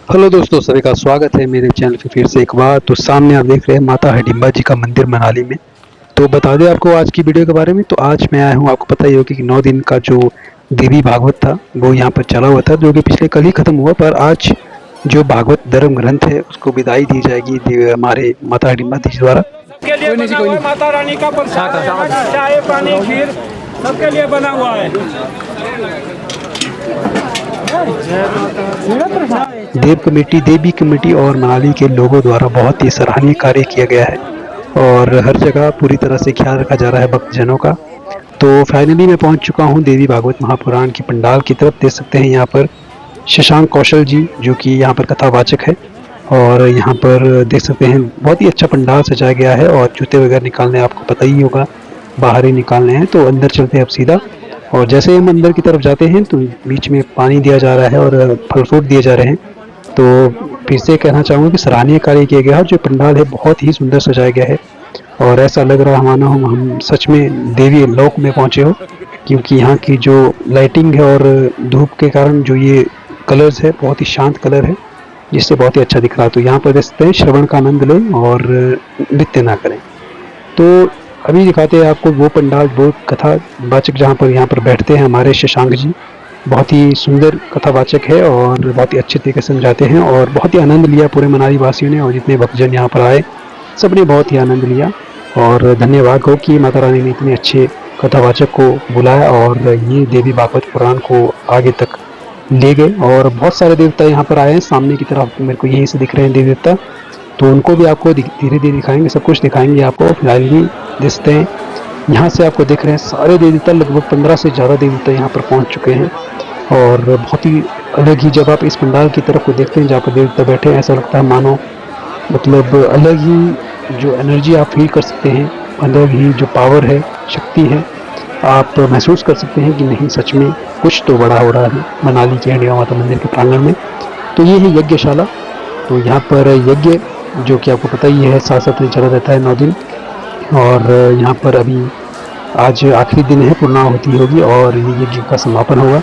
Hello दोस्तों, सभी का स्वागत है मेरे चैनल पे फिर से एक बार। तो सामने आप देख रहे हैं माता हिडिंबा जी का मंदिर मनाली में। तो बता दें आपको आज की वीडियो के बारे में। तो आज मैं आया हूँ, आपको पता ही होगा कि 9 दिन का जो देवी भागवत था वो यहाँ पर चला हुआ था, जो कि पिछले कल ही खत्म हुआ। पर आज जो भागवत धर्म ग्रंथ है उसको विदाई दी जाएगी हमारे माता हिडिंबा जी द्वारा। के लिए बना हुआ है, माता रानी का प्रसाद है, चाय पानी खीर सबके लिए बना हुआ है। देवी कमेटी और मनाली के लोगों द्वारा बहुत ही सराहनीय कार्य किया गया है और हर जगह पूरी तरह से ख्याल रखा जा रहा है भक्तजनों का। तो फाइनली मैं पहुंच चुका हूं देवी भागवत महापुराण की पंडाल की तरफ। देख सकते हैं यहाँ पर शशांक कौशल जी, जो कि यहाँ पर कथावाचक है। और यहाँ पर देख सकते हैं बहुत ही अच्छा पंडाल सजाया गया है और जूते वगैरह निकालने आपको पता ही होगा, बाहर ही निकालने हैं। तो अंदर चलते हैं अब सीधा। और जैसे ही हम अंदर की तरफ जाते हैं तो बीच में पानी दिया जा रहा है और फल फ्रूट दिए जा रहे हैं। तो फिर से कहना चाहूँगा कि सराहनीय कार्य किया गया है। जो पंडाल है बहुत ही सुंदर सजाया गया है और ऐसा लग रहा है मानो हम सच में देवी लोक में पहुँचे हो, क्योंकि यहाँ की जो लाइटिंग है और धूप के कारण जो ये कलर्स है बहुत ही शांत कलर है, जिससे बहुत ही अच्छा दिख रहा है। तो यहाँ पर देख सकते हैं श्रवण का आनंद लें और नृत्य ना करें। तो अभी दिखाते हैं आपको वो पंडाल, वो कथावाचक जहाँ पर यहाँ पर बैठते हैं हमारे शशांक जी। बहुत ही सुंदर कथावाचक है और बहुत ही अच्छे तरीके से समझाते हैं और बहुत ही आनंद लिया पूरे मनाली वासियों ने। और जितने भक्तजन यहाँ पर आए सबने बहुत ही आनंद लिया और धन्यवाद हो कि माता रानी ने इतने अच्छे कथावाचक को बुलाया और ये देवी भागवत पुराण को आगे तक ले गए। और बहुत सारे देवता यहाँ पर आए हैं, सामने की तरफ मेरे को यहीं से दिख रहे हैं देवी देवता। तो उनको भी आपको धीरे धीरे दिखाएंगे, सब कुछ दिखाएंगे आपको। फिलहाल ही देखते हैं यहाँ से आपको दिख रहे हैं सारे देवी देवता, लगभग 15 से ज़्यादा देवी देवता यहाँ पर पहुँच चुके हैं। और बहुत ही अलग ही, जब आप इस पंडाल की तरफ को देखते हैं जहाँ पर देवी देवता बैठे हैं, ऐसा लगता है मानो मतलब अलग ही जो एनर्जी आप फील कर सकते हैं, अलग ही जो पावर है, शक्ति है, आप महसूस कर सकते हैं कि नहीं सच में कुछ तो बड़ा हो रहा है मनाली के हिडिंबा माता मंदिर के प्रांगण में। तो ये है यज्ञशाला। तो यहाँ पर यज्ञ जो कि आपको पता ही है 7 दिन चला रहता है, 9 दिन। और यहाँ पर अभी आज आखिरी दिन है, पूर्णाहुति होगी और ये यज्ञ का समापन होगा।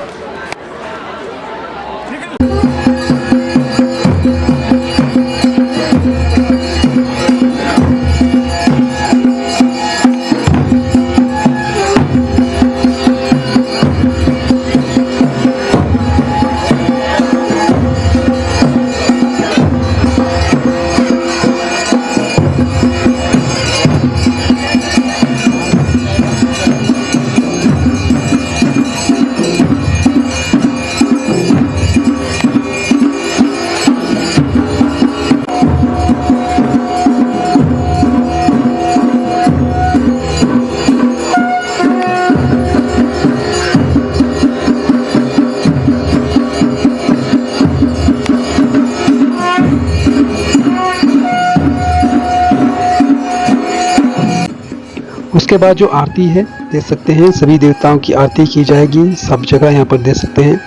उसके बाद जो आरती है देख सकते हैं, सभी देवताओं की आरती की जाएगी सब जगह। यहाँ पर देख सकते हैं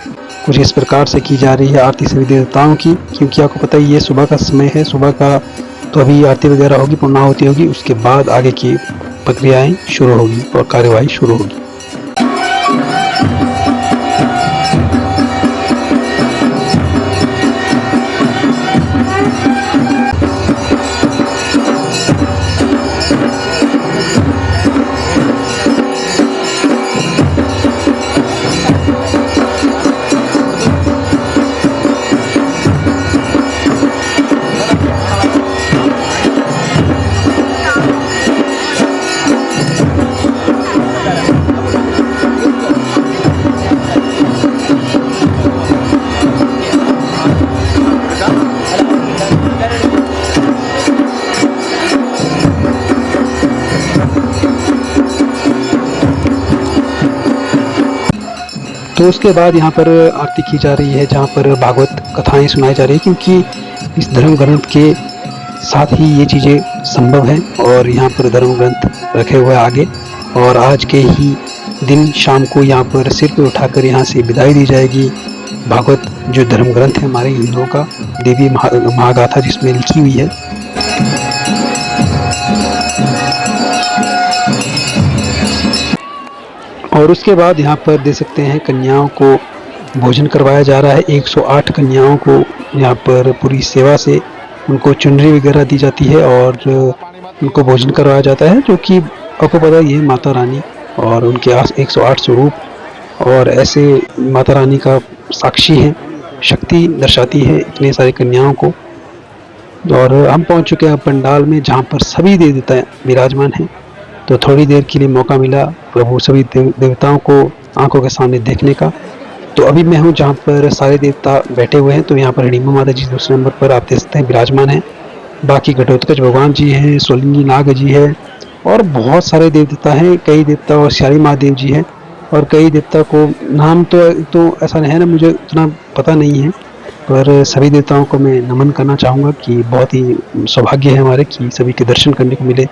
कुछ इस प्रकार से की जा रही है आरती सभी देवताओं की, क्योंकि आपको पता ही है सुबह का समय है, सुबह का। तो अभी आरती वगैरह होगी, पूर्णाहुति होगी, उसके बाद आगे की प्रक्रियाएं शुरू होगी और कार्यवाही शुरू होगी। तो उसके बाद यहाँ पर आरती की जा रही है, जहाँ पर भागवत कथाएं सुनाई जा रही है, क्योंकि इस धर्म ग्रंथ के साथ ही ये चीज़ें संभव है। और यहाँ पर धर्म ग्रंथ रखे हुए आगे, और आज के ही दिन शाम को यहाँ पर सिर पे उठाकर यहाँ से विदाई दी जाएगी। भागवत जो धर्म ग्रंथ है हमारे हिंदुओं का, देवी महागाथा जिसमें लिखी हुई है। और उसके बाद यहाँ पर देख सकते हैं कन्याओं को भोजन करवाया जा रहा है। 108 कन्याओं को यहाँ पर पूरी सेवा से उनको चुनरी वगैरह दी जाती है और उनको भोजन करवाया जाता है, जो कि आपको पता ही है माता रानी और उनके 108 स्वरूप और ऐसे माता रानी का साक्षी है, शक्ति दर्शाती है इतने सारी कन्याओं को। और हम पहुंच चुके हैं पंडाल में जहां पर सभी देवता विराजमान हैं। तो थोड़ी देर के लिए मौका मिला प्रभु सभी देवताओं को आंखों के सामने देखने का। तो अभी मैं हूं जहां पर सारे देवता बैठे हुए हैं। तो यहाँ पर हणिमा माता जी दूसरे नंबर पर आप देख सकते हैं विराजमान हैं। बाकी घटोत्कच भगवान जी हैं, सोलिंगी नाग जी है और बहुत सारे देवता हैं। कई देवता और श्याली महादेव जी हैं और कई देवता को नाम तो ऐसा नहीं है ना, मुझे उतना पता नहीं है, पर सभी देवताओं को मैं नमन करना चाहूँगा कि बहुत ही सौभाग्य है हमारे कि सभी के दर्शन करने को मिले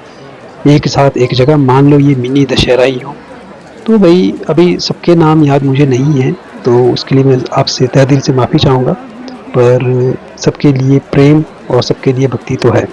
एक साथ एक जगह। मान लो ये मिनी दशहरा ही हो। तो भाई अभी सबके नाम याद मुझे नहीं है, तो उसके लिए मैं आपसे तहे दिल से माफ़ी चाहूँगा, पर सबके लिए प्रेम और सबके लिए भक्ति तो है।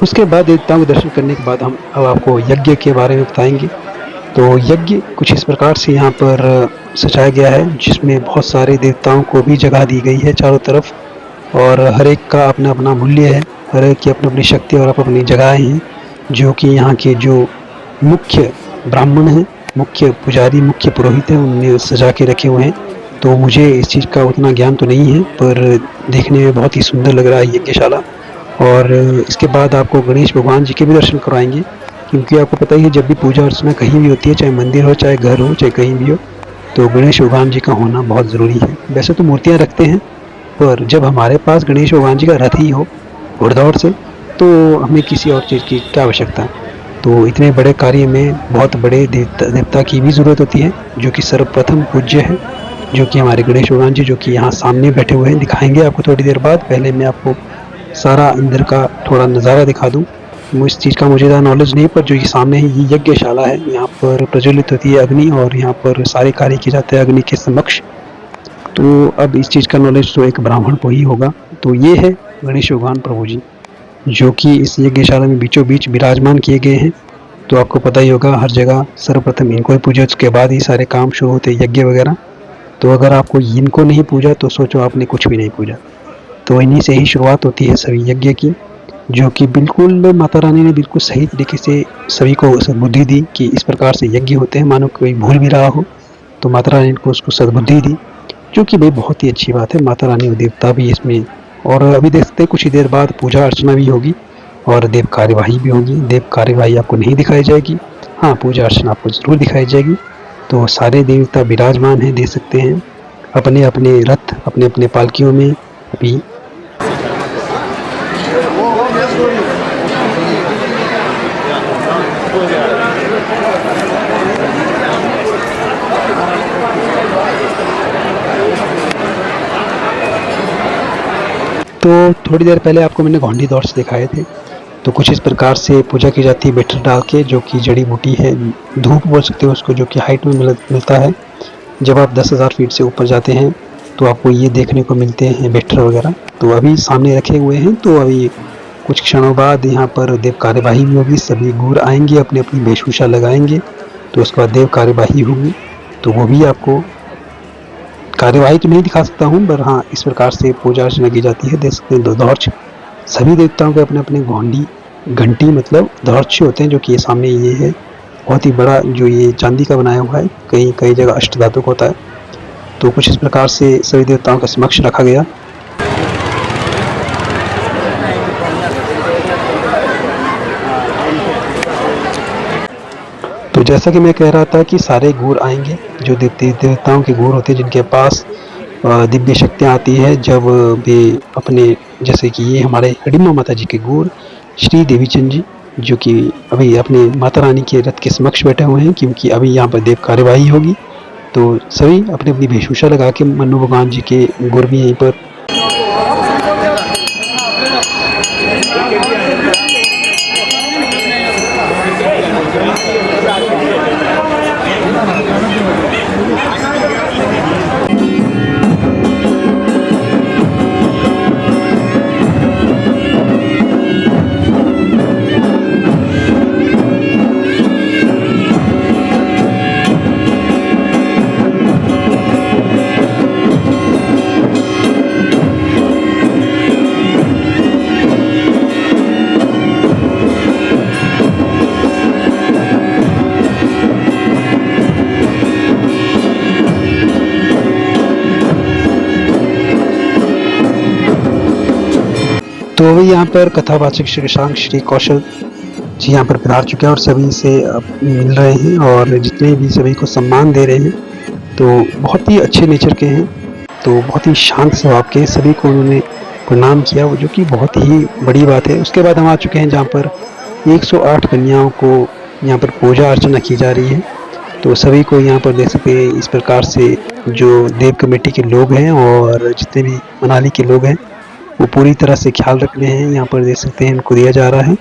उसके बाद देवताओं के दर्शन करने के बाद हम अब आपको यज्ञ के बारे में बताएंगे। तो यज्ञ कुछ इस प्रकार से यहाँ पर सजाया गया है, जिसमें बहुत सारे देवताओं को भी जगह दी गई है चारों तरफ, और हर एक का अपना अपना मूल्य है, हर एक की अपनी अपनी शक्ति और अपनी जगहें हैं, जो कि यहाँ के जो मुख्य ब्राह्मण हैं, मुख्य पुजारी, मुख्य पुरोहित हैं, उन्हें सजा के रखे हुए हैं। तो मुझे इस चीज़ का उतना ज्ञान तो नहीं है, पर देखने में बहुत ही सुंदर लग रहा है यज्ञशाला। और इसके बाद आपको गणेश भगवान जी के भी दर्शन करवाएंगे, क्योंकि आपको पता ही है जब भी पूजा अर्चना कहीं भी होती है, चाहे मंदिर हो, चाहे घर हो, चाहे कहीं भी हो, तो गणेश भगवान जी का होना बहुत ज़रूरी है। वैसे तो मूर्तियाँ रखते हैं, पर जब हमारे पास गणेश भगवान जी का रथ ही हो घुड़दौड़ से, तो हमें किसी और चीज़ की क्या आवश्यकता है। तो इतने बड़े कार्य में बहुत बड़े देवता की भी ज़रूरत होती है, जो कि सर्वप्रथम पूज्य है, जो कि हमारे गणेश भगवान जी, जो कि यहाँ सामने बैठे हुए हैं, दिखाएंगे आपको थोड़ी देर बाद। पहले मैं आपको सारा अंदर का थोड़ा नज़ारा दिखा दूँ। इस चीज़ का मुझे ज़्यादा नॉलेज नहीं, पर जो ये सामने है ये यज्ञशाला है, यहाँ पर प्रज्वलित होती है अग्नि और यहाँ पर सारे कार्य किए जाते हैं अग्नि के समक्ष। तो अब इस चीज़ का नॉलेज तो एक ब्राह्मण को ही होगा। तो ये है गणेश भगवान प्रभु जी, जो कि इस यज्ञशाला में बीचों बीच विराजमान किए गए हैं। तो आपको पता ही होगा हर जगह सर्वप्रथम इनको ही पूजा, उसके बाद ही सारे काम शुरू होते हैं यज्ञ वगैरह। तो अगर आपको इनको नहीं पूजा तो सोचो आपने कुछ भी नहीं पूजा। तो इन्हीं से ही शुरुआत होती है सभी यज्ञ की, जो कि बिल्कुल माता रानी ने बिल्कुल सही तरीके से सभी को सद्बुद्धि दी कि इस प्रकार से यज्ञ होते हैं। मानो कोई भूल भी रहा हो तो माता रानी को उसको सद्बुद्धि दी, जो कि भाई बहुत ही अच्छी बात है। माता रानी और देवता भी इसमें, और अभी देखते हैं कुछ ही देर बाद पूजा अर्चना भी होगी और देव कार्यवाही भी होगी। देव कार्यवाही आपको नहीं दिखाई जाएगी, हाँ पूजा अर्चना आपको ज़रूर दिखाई जाएगी। तो सारे देवता विराजमान हैं, देख सकते हैं अपने अपने रथ, अपने अपने पालकियों में। अभी तो थोड़ी देर पहले आपको मैंने घोंडी दौर से दिखाए थे। तो कुछ इस प्रकार से पूजा की जाती है बेटर डाल के, जो कि जड़ी बूटी है, धूप बोल सकते हो उसको, जो कि हाइट में मिलता है। जब आप 10,000 फीट से ऊपर जाते हैं तो आपको ये देखने को मिलते हैं बेटर वगैरह। तो अभी सामने रखे हुए हैं। तो अभी कुछ क्षणों बाद यहाँ पर देव कार्यवाही भी होगी, सभी गूर आएंगे, अपनी अपनी वेशभूषा लगाएंगे, तो उसके बाद देव कार्यवाही होगी। तो वो भी आपको कार्यवाही तो नहीं दिखा सकता हूँ, पर हाँ इस प्रकार से पूजा अर्चना की जाती है। देख सकते हैं दौर्च, सभी देवताओं के अपने अपने घोंडी घंटी मतलब दौर्च होते हैं, जो कि ये सामने ये है बहुत ही बड़ा, जो ये चांदी का बनाया हुआ है, कई कई जगह अष्टधातु का होता है। तो कुछ इस प्रकार से सभी देवताओं के समक्ष रखा गया। तो जैसा कि मैं कह रहा था कि सारे गुर आएंगे, जो देवताओं के गुर होते हैं जिनके पास दिव्य शक्तियाँ आती है जब वे अपने, जैसे कि ये हमारे हिडिंबा माता जी के गुर श्री देवी चंद जी, जो कि अभी अपने माता रानी के रथ के समक्ष बैठे हुए हैं, क्योंकि अभी यहाँ पर देव कार्यवाही होगी। तो सभी अपनी अपनी वेशभूषा लगा के मन्नू भगवान जी के गुर भी यहीं पर तो अभी यहाँ पर कथावाचक श्री शशांक श्री कौशल जी यहाँ पर पधार चुके हैं और सभी से मिल रहे हैं और जितने भी सभी को सम्मान दे रहे हैं। तो बहुत ही अच्छे नेचर के हैं, तो बहुत ही शांत स्वभाव के, सभी को उन्होंने प्रणाम किया, वो जो कि बहुत ही बड़ी बात है। उसके बाद हम आ चुके हैं जहाँ पर 108 कन्याओं को यहाँ पर पूजा अर्चना की जा रही है। तो सभी को यहाँ पर देख सकते हैं इस प्रकार से जो देव कमेटी के लोग हैं और जितने भी मनाली के लोग हैं वो पूरी तरह से ख्याल रख रहे हैं। यहाँ पर देख सकते हैं इनको दिया जा रहा है।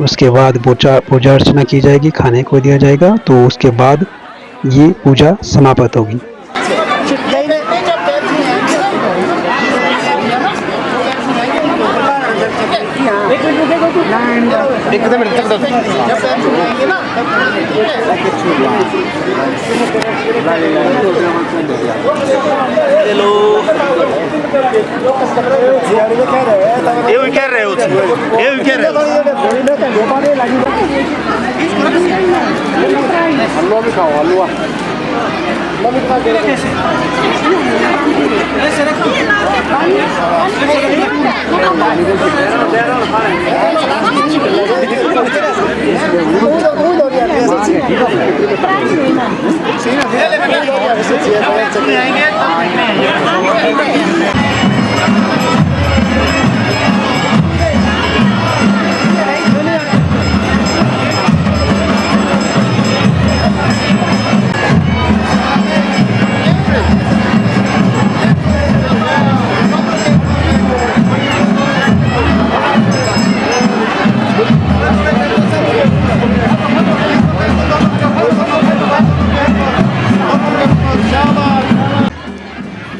उसके बाद पूजा अर्चना की जाएगी, खाने को दिया जाएगा, तो उसके बाद ये पूजा समाप्त होगी।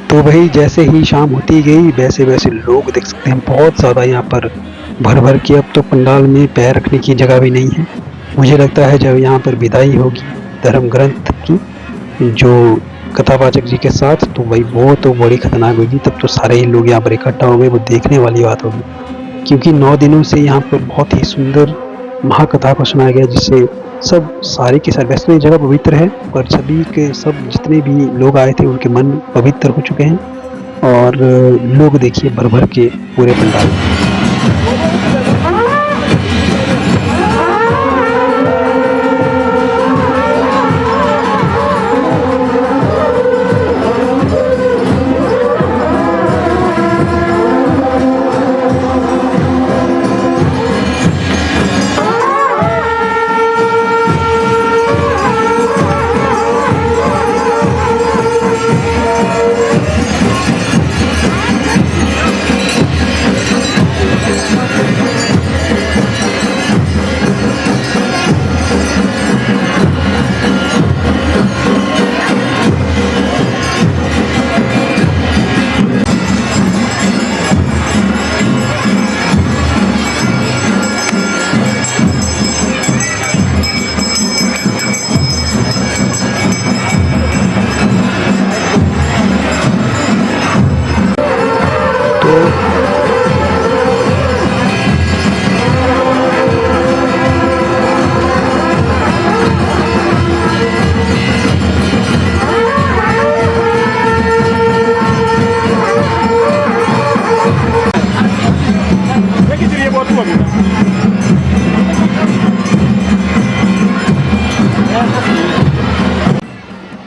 तो भाई जैसे ही शाम होती गई वैसे वैसे लोग देख सकते हैं बहुत ज़्यादा यहाँ पर भर भर के, अब तो पंडाल में पैर रखने की जगह भी नहीं है। मुझे लगता है जब यहाँ पर विदाई होगी धर्म ग्रंथ की जो कथावाचक जी के साथ, तो भाई वो तो बड़ी खतरनाक होगी। तब तो सारे ही लोग यहाँ पर इकट्ठा हो गए, वो देखने वाली बात होगी, क्योंकि 9 दिनों से यहाँ पर बहुत ही सुंदर महाकथा को सुनाया गया, जिससे सब सारे के सारे, वैसे ये जगह पवित्र है पर सभी के सब जितने भी लोग आए थे उनके मन पवित्र हो चुके हैं। और लोग देखिए भर भर के पूरे पंडाल में।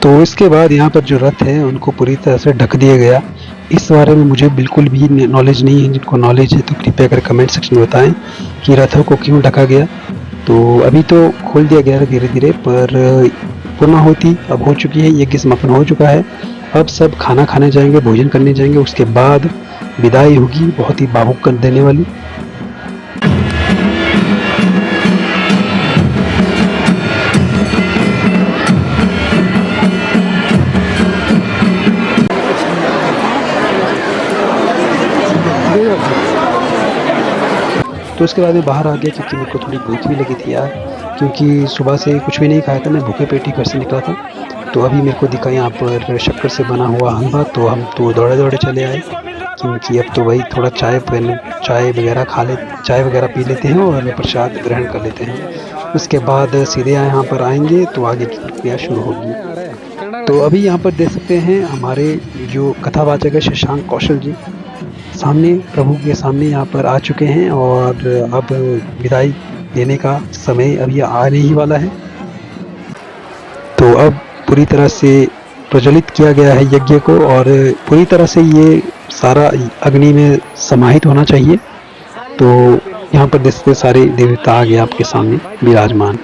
तो इसके बाद यहाँ पर जो रथ है उनको पूरी तरह से ढक दिया गया। इस बारे में मुझे बिल्कुल भी नॉलेज नहीं है, जिनको नॉलेज है तो कृपया कर कमेंट सेक्शन में बताएं कि रथों को क्यों ढका गया। तो अभी तो खोल दिया गया है धीरे धीरे, पर पूर्णाहुति अब हो चुकी है, यज्ञ समापन हो चुका है। अब सब खाना खाने जाएंगे, भोजन करने जाएंगे, उसके बाद विदाई होगी बहुत ही भावुक कर देने वाली। तो उसके बाद मैं बाहर आ गया क्योंकि मेरे को थोड़ी भूख भी लगी थी यार, क्योंकि सुबह से कुछ भी नहीं खाया था, मैं भूखे पेट ही घर से निकला था। तो अभी मेरे को दिखा यहाँ पर शक्कर से बना हुआ हलवा, तो हम तो दौड़े दौड़े चले आए, क्योंकि अब तो भाई थोड़ा चाय वगैरह पी लेते हैं और प्रसाद ग्रहण कर लेते हैं। उसके बाद सीधे यहाँ पर आएंगे तो आगे की प्रक्रिया शुरू होगी। तो अभी यहाँ पर देख सकते हैं हमारे जो कथावाचक है शशांक कौशल जी सामने प्रभु के सामने यहाँ पर आ चुके हैं, और अब विदाई देने का समय अभी आने ही वाला है। तो अब पूरी तरह से प्रज्वलित किया गया है यज्ञ को, और पूरी तरह से ये सारा अग्नि में समाहित होना चाहिए। तो यहाँ पर देख सकते सारे देवता आ गए आपके सामने विराजमान।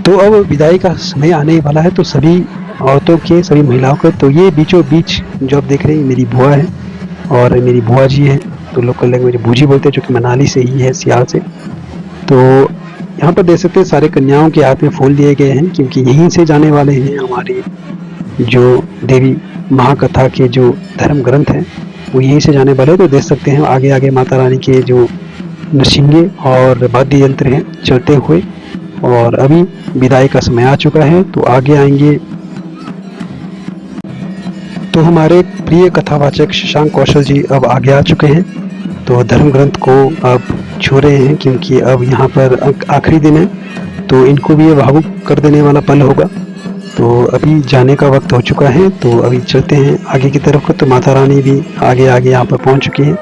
तो अब विदाई का समय आने वाला है, तो सभी औरतों के, सभी महिलाओं के, तो ये बीचों बीच जो आप देख रहे हैं मेरी बुआ है और मेरी बुआ जी है, तो लोकल लैंग्वेज में बूजी बोलते हैं, जो कि मनाली से ही है, सियाल से। तो यहाँ पर देख सकते हैं सारे कन्याओं के हाथ में फूल दिए गए हैं, क्योंकि यहीं से जाने वाले हैं हमारे जो देवी महाकथा के जो धर्म ग्रंथ हैं, वो यहीं से जाने वाले हैं। तो देख सकते हैं आगे आगे माता रानी के जो नरसिंगे और वाद्य यंत्र हैं चलते हुए, और अभी विदाई का समय आ चुका है, तो आगे आएंगे। तो हमारे प्रिय कथावाचक शशांक कौशल जी अब आगे आ चुके हैं, तो धर्म ग्रंथ को अब छू रहे हैं, क्योंकि अब यहाँ पर आखिरी दिन है, तो इनको भी ये भावुक कर देने वाला पल होगा। तो अभी जाने का वक्त हो चुका है, तो अभी चलते हैं आगे की तरफ। तो माता रानी भी आगे आगे यहाँ पर पहुँच चुकी हैं।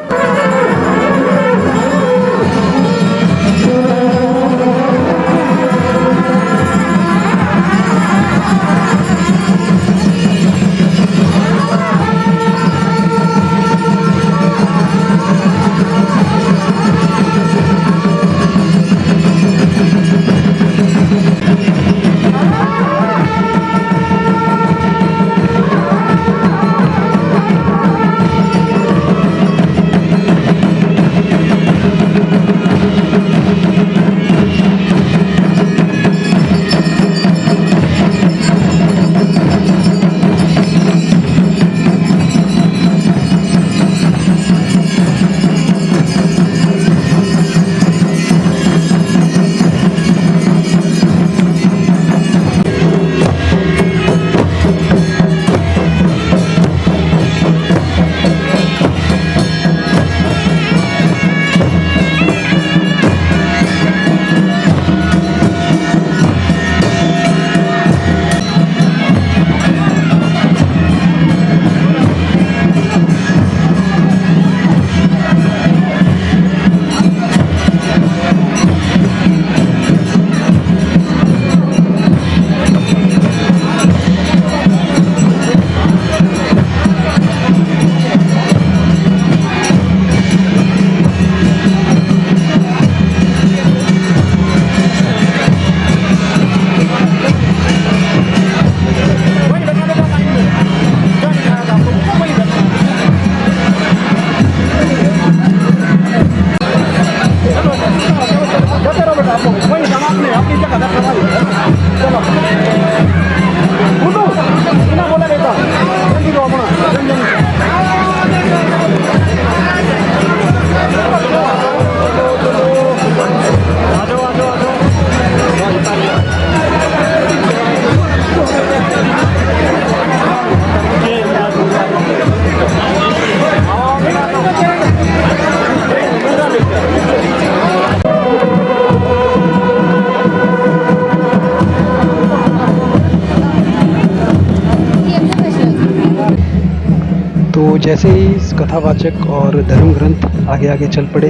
तो जैसे ही इस कथावाचक और धर्म ग्रंथ आगे आगे चल पड़े,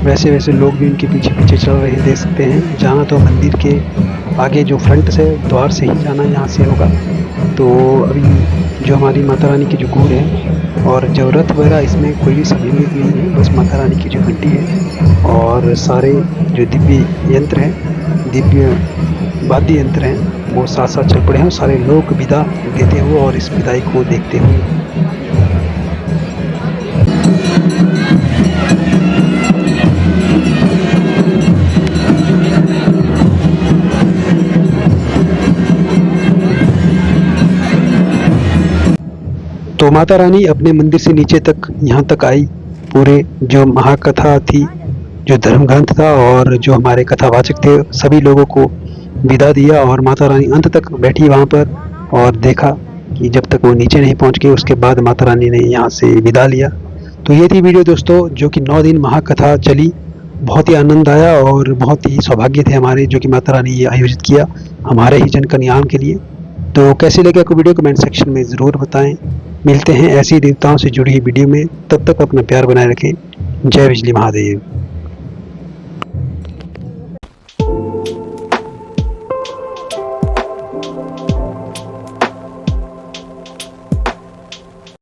वैसे वैसे लोग भी उनके पीछे पीछे चल रहे हैं। देख सकते हैं जाना तो मंदिर के आगे जो फ्रंट से द्वार से ही जाना यहाँ से होगा। तो अभी जो हमारी माता रानी की जो गूढ़ है और जो रथ वगैरह, इसमें कोई भी सम्मिलित नहीं है, बस माता रानी की जो घंटी है और सारे जो दिव्य यंत्र हैं, दिव्य वाद्य यंत्र हैं, वो साथ साथ चल पड़े हैं और सारे लोग विदा देते हुए और इस विदाई को देखते हुए। तो माता रानी अपने मंदिर से नीचे तक यहाँ तक आई, पूरे जो महाकथा थी, जो धर्म ग्रंथ था और जो हमारे कथावाचक थे, सभी लोगों को विदा दिया और माता रानी अंत तक बैठी वहाँ पर और देखा कि जब तक वो नीचे नहीं पहुँच गए, उसके बाद माता रानी ने यहाँ से विदा लिया। तो ये थी वीडियो दोस्तों, जो कि 9 दिन महाकथा चली। बहुत ही आनंद आया और बहुत ही सौभाग्य थे हमारे, जो कि माता रानी ये आयोजित किया हमारे ही जन कल्याण के लिए। तो कैसे लगे आपको वीडियो, कमेंट सेक्शन में ज़रूर बताएं। मिलते हैं ऐसी देवताओं से जुड़ी हुई वीडियो में, तब तक अपना प्यार बनाए रखें। जय बिजली महादेव।